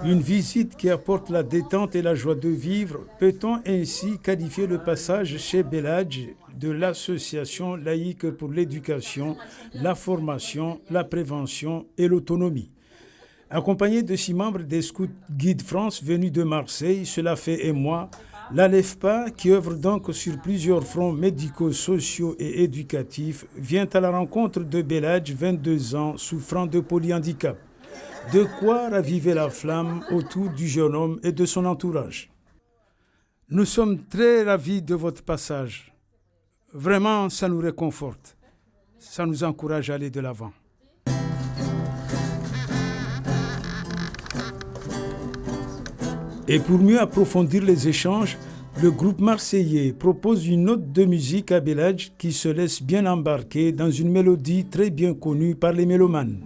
Une visite qui apporte la détente et la joie de vivre. Peut-on ainsi qualifier le passage chez Beladj de l'association laïque pour l'éducation, la formation, la prévention et l'autonomie? Accompagné de 6 membres des Scouts Guide France venus de Marseille, cela fait émoi, l'ALEFPA, qui œuvre donc sur plusieurs fronts médicaux, sociaux et éducatifs, vient à la rencontre de Beladj, 22 ans, souffrant de polyhandicap. De quoi raviver la flamme autour du jeune homme et de son entourage. Nous sommes très ravis de votre passage. Vraiment, ça nous réconforte. Ça nous encourage à aller de l'avant. Et pour mieux approfondir les échanges, le groupe marseillais propose une note de musique à Beladj qui se laisse bien embarquer dans une mélodie très bien connue par les mélomanes.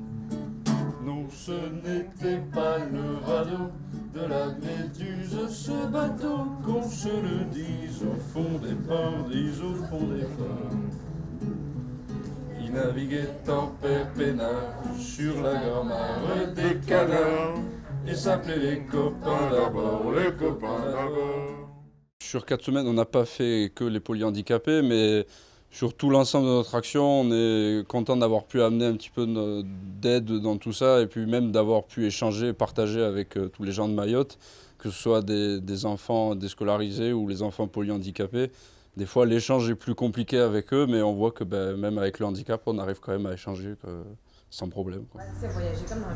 Non, ce n'était pas le radeau de la Méduse, ce bateau, qu'on se le dise au fond des pins, dise au fond des pins. Il naviguait en père peinard sur la grand-mare des canards. Et s'appelait les copains d'abord, les copains d'abord. Sur 4 semaines, on n'a pas fait que les polyhandicapés, mais sur tout l'ensemble de notre action, on est content d'avoir pu amener un petit peu d'aide dans tout ça, et puis même d'avoir pu échanger, partager avec tous les gens de Mayotte, que ce soit des enfants déscolarisés ou les enfants polyhandicapés. Des fois, l'échange est plus compliqué avec eux, mais on voit que même avec le handicap, on arrive quand même à échanger sans problème.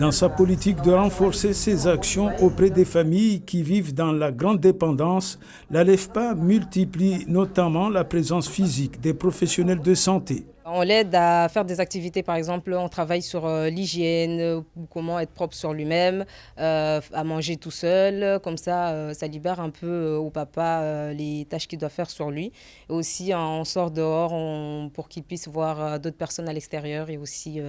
Dans sa politique de renforcer ses actions auprès des familles qui vivent dans la grande dépendance, l'ALEFPA multiplie notamment la présence physique des professionnels de santé. On l'aide à faire des activités, par exemple, on travaille sur l'hygiène, comment être propre sur lui-même, à manger tout seul, comme ça, ça libère un peu au papa les tâches qu'il doit faire sur lui. Et aussi, on sort dehors pour qu'il puisse voir d'autres personnes à l'extérieur et aussi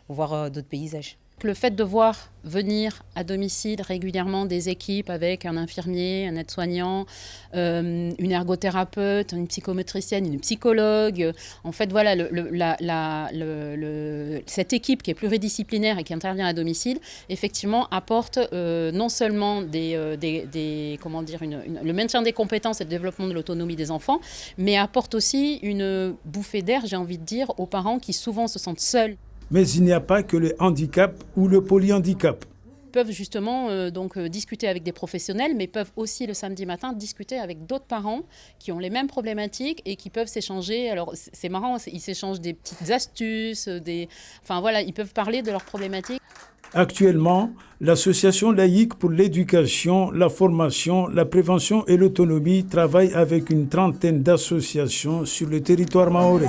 voir d'autres paysages. Le fait de voir venir à domicile régulièrement des équipes avec un infirmier, un aide-soignant, une ergothérapeute, une psychomotricienne, une psychologue, en fait voilà, cette équipe qui est pluridisciplinaire et qui intervient à domicile, effectivement apporte non seulement le maintien des compétences et le développement de l'autonomie des enfants, mais apporte aussi une bouffée d'air, j'ai envie de dire, aux parents qui souvent se sentent seuls. Mais il n'y a pas que le handicap ou le polyhandicap. Ils peuvent justement discuter avec des professionnels, mais peuvent aussi le samedi matin discuter avec d'autres parents qui ont les mêmes problématiques et qui peuvent s'échanger. Alors c'est marrant, ils s'échangent des petites astuces, ils peuvent parler de leurs problématiques. Actuellement, l'association laïque pour l'éducation, la formation, la prévention et l'autonomie travaille avec une trentaine d'associations sur le territoire mahorais.